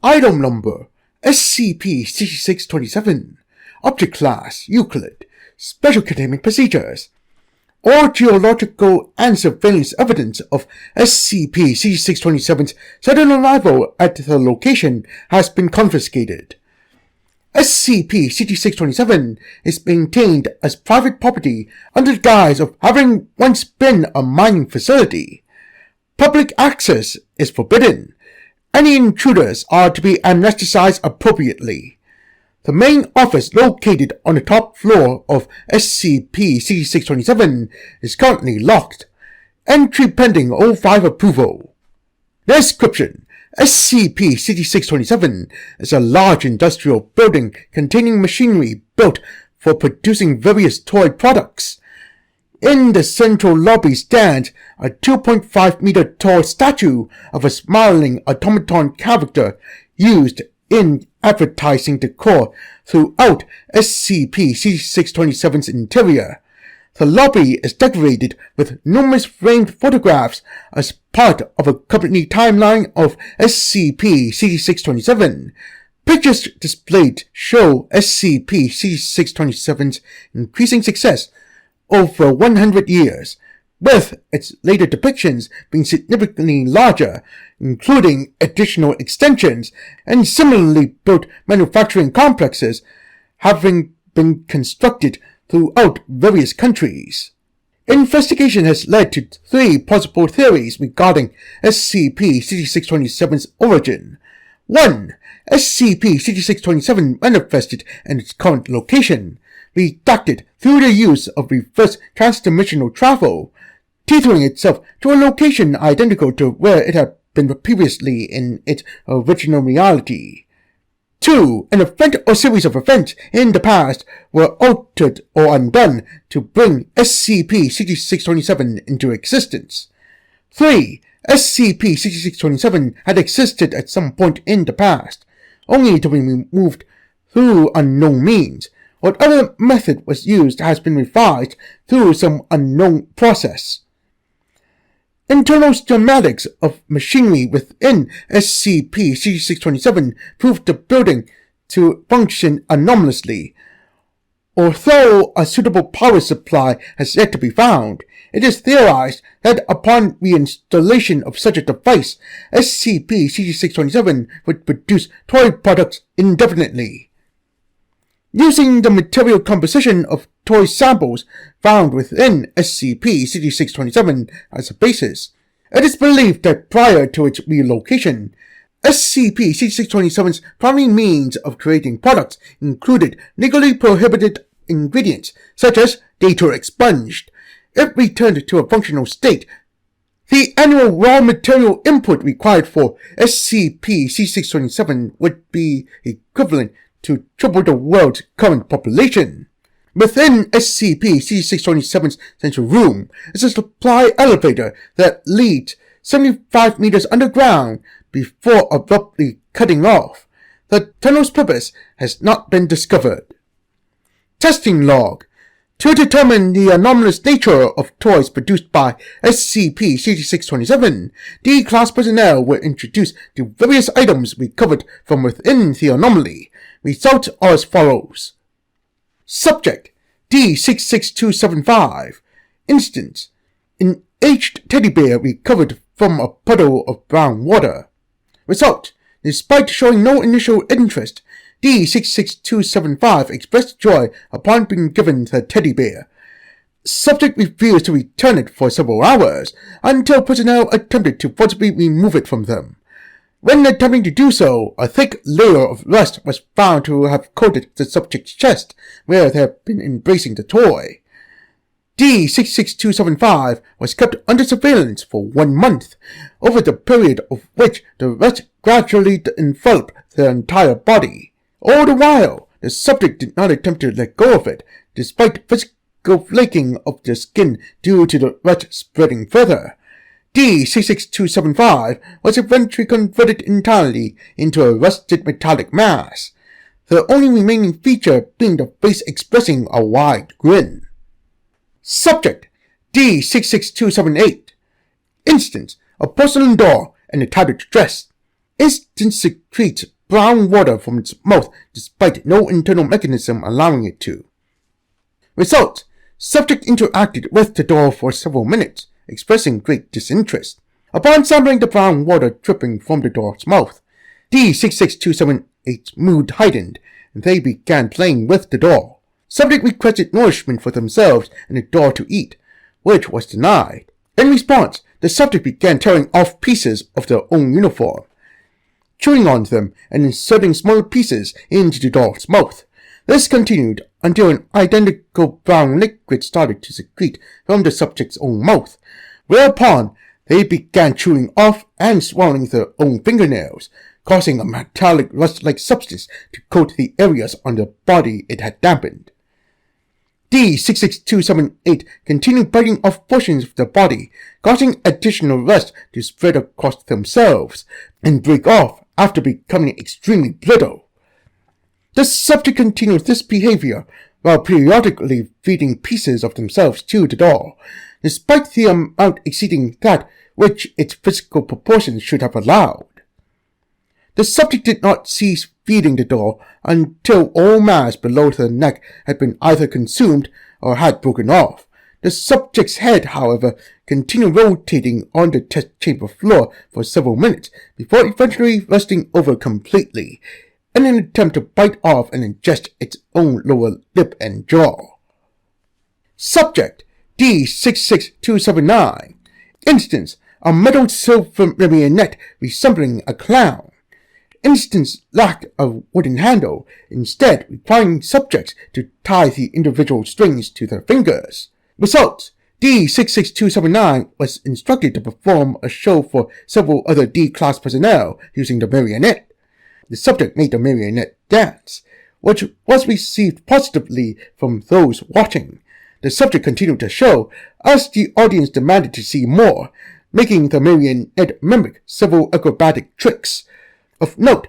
Item Number SCP-6627 Object Class Euclid Special Containment Procedures. All geological and surveillance evidence of SCP-6627's sudden arrival at the location has been confiscated. SCP-6627 is maintained as private property under the guise of having once been a mining facility. Public access is forbidden. Any intruders are to be amnesticized appropriately. The main office located on the top floor of SCP-6627 is currently locked. Entry pending O5 approval. Description: SCP-6627 is a large industrial building containing machinery built for producing various toy products. In the central lobby stands a 2.5-meter tall statue of a smiling automaton character used in advertising decor throughout SCP-6627's interior. The lobby is decorated with numerous framed photographs as part of a company timeline of SCP-6627. Pictures displayed show SCP-6627's increasing success over 100 years, with its later depictions being significantly larger, including additional extensions and similarly built manufacturing complexes having been constructed throughout various countries. Investigation has led to 3 possible theories regarding SCP-6627's origin. 1. SCP-6627 manifested in its current location, redacted through the use of reverse transdimensional travel, teetering itself to a location identical to where it had been previously in its original reality. 2. An event or series of events in the past were altered or undone to bring SCP-6627 into existence. 3. SCP-6627 had existed at some point in the past, only to be removed through unknown means. Whatever method was used has been revised through some unknown process. Internal schematics of machinery within SCP-6627 proved the building to function anomalously. Although a suitable power supply has yet to be found, it is theorized that upon reinstallation of such a device, SCP-6627 would produce toy products indefinitely. Using the material composition of toy samples found within SCP-6627 as a basis, it is believed that prior to its relocation, SCP-6627's primary means of creating products included legally prohibited ingredients such as data expunged. If returned to a functional state, the annual raw material input required for SCP-6627 would be equivalent to triple the world's current population. Within SCP-6627's central room is a supply elevator that leads 75 meters underground before abruptly cutting off. The tunnel's purpose has not been discovered. Testing log. To determine the anomalous nature of toys produced by SCP-6627, D-Class personnel were introduced to various items recovered from within the anomaly. Results are as follows. Subject: D66275. Instance: an aged teddy bear recovered from a puddle of brown water. Result: despite showing no initial interest, D66275 expressed joy upon being given the teddy bear. Subject refused to return it for several hours, until personnel attempted to forcibly remove it from them. When attempting to do so, a thick layer of rust was found to have coated the subject's chest, where they had been embracing the toy. D66275 was kept under surveillance for 1 month, over the period of which the rust gradually enveloped their entire body. All the while, the subject did not attempt to let go of it, despite physical flaking of the skin due to the rust spreading further. D66275 was eventually converted entirely into a rusted metallic mass, the only remaining feature being the face expressing a wide grin. Subject: D66278. Instance: a porcelain doll and a tattered dress. Instant secretes brown water from its mouth despite no internal mechanism allowing it to. Result: subject interacted with the door for several minutes, expressing great disinterest. Upon sampling the brown water dripping from the door's mouth, D66278's mood heightened, and they began playing with the door. Subject requested nourishment for themselves and the door to eat, which was denied. In response, the subject began tearing off pieces of their own uniform, chewing on them and inserting smaller pieces into the doll's mouth. This continued until an identical brown liquid started to secrete from the subject's own mouth, whereupon they began chewing off and swallowing their own fingernails, causing a metallic rust-like substance to coat the areas on their body it had dampened. D66278 continued biting off portions of their body, causing additional rust to spread across themselves and break off after becoming extremely brittle. The subject continued this behavior while periodically feeding pieces of themselves to the doll, despite the amount exceeding that which its physical proportions should have allowed. The subject did not cease feeding the doll until all mass below the neck had been either consumed or had broken off. The subject's head, however, continued rotating on the test chamber floor for several minutes before eventually resting over completely, in an attempt to bite off and ingest its own lower lip and jaw. Subject D66279. Instance: a metal silver marionette resembling a clown. Instance lacked a wooden handle, instead requiring subjects to tie the individual strings to their fingers. Results: D66279 was instructed to perform a show for several other D-class personnel using the marionette. The subject made the marionette dance, which was received positively from those watching. The subject continued the show as the audience demanded to see more, making the marionette mimic several acrobatic tricks. Of note,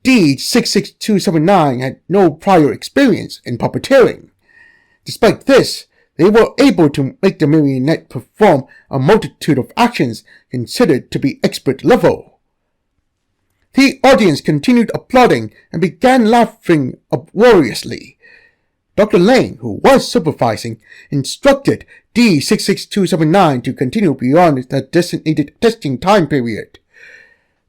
D66279 had no prior experience in puppeteering. Despite this, they were able to make the marionette perform a multitude of actions considered to be expert level. The audience continued applauding and began laughing uproariously. Dr. Lane, who was supervising, instructed D66279 to continue beyond the designated testing time period.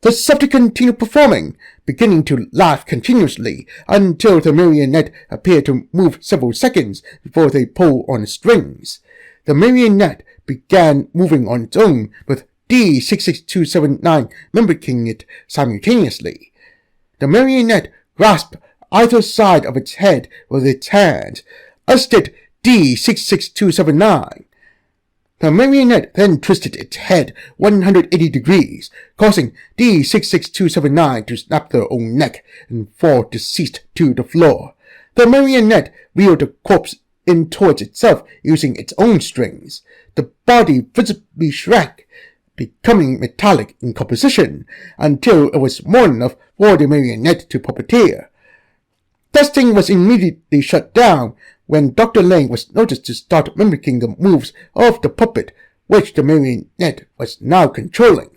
The subject continued performing, beginning to laugh continuously until the marionette appeared to move several seconds before they pulled on the strings. The marionette began moving on its own, with D66279 mimicking it simultaneously. The marionette grasped either side of its head with its hands, as did D66279. The marionette then twisted its head 180 degrees, causing D66279 to snap their own neck and fall deceased to the floor. The marionette reeled the corpse in towards itself using its own strings. The body visibly shrank, becoming metallic in composition, until it was small enough for the marionette to puppeteer. Testing was immediately shut down when Dr. Lane was noticed to start mimicking the moves of the puppet, which the marionette was now controlling.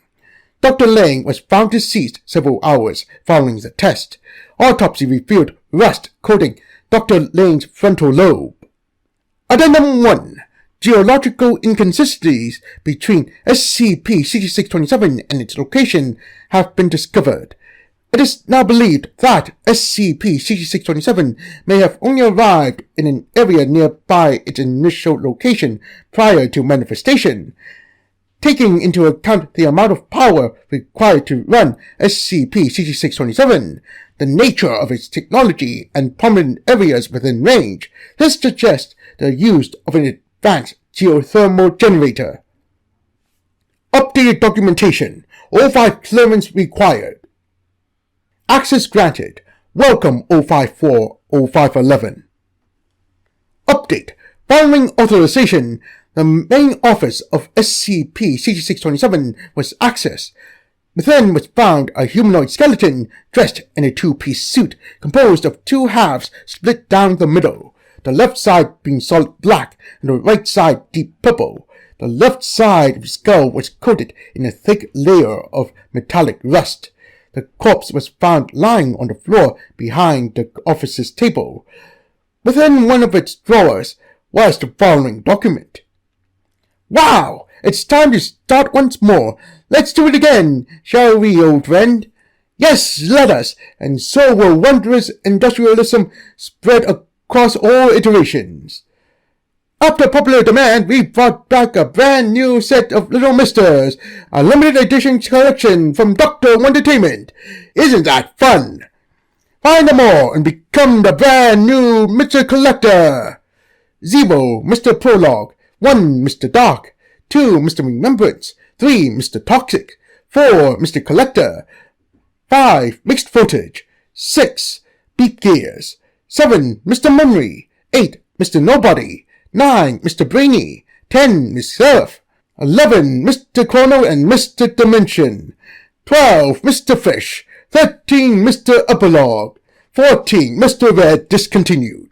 Dr. Lane was found deceased several hours following the test. Autopsy revealed rust coating Dr. Lane's frontal lobe. Addendum 1. Geological inconsistencies between SCP-6627 and its location have been discovered. It is now believed that SCP-6627 may have only arrived in an area nearby its initial location prior to manifestation. Taking into account the amount of power required to run SCP-6627, the nature of its technology, and prominent areas within range, this suggests the use of an advanced geothermal generator. Updated documentation. O5 clearance required. Access granted. Welcome 054-0511. Update. Following authorization, the main office of SCP-6627 was accessed. Within was found a humanoid skeleton dressed in a two-piece suit composed of two halves split down the middle, the left side being solid black and the right side deep purple. The left side of the skull was coated in a thick layer of metallic rust. The corpse was found lying on the floor behind the officer's table. Within one of its drawers was the following document. Wow! It's time to start once more. Let's do it again, shall we, old friend? Yes, let us, and so will wondrous industrialism spread across all iterations. After popular demand, we brought back a brand new set of Little Misters, a limited edition collection from Dr. Wondertainment. Isn't that fun? Find them all and become the brand new Mr. Collector. 0, Mr. Prologue. 1, Mr. Dark. 2, Mr. Remembrance. 3, Mr. Toxic. 4, Mr. Collector. 5, Mixed Footage. 6, Beat Gears. 7, Mr. Memory. 8, Mr. Nobody. 9, Mr. Brainy. 10, Miss Seraph. 11, Mr. Chrono and Mr. Dimension. 12, Mr. Fish. 13, Mr. Epilogue. 14, Mr. Red Discontinued.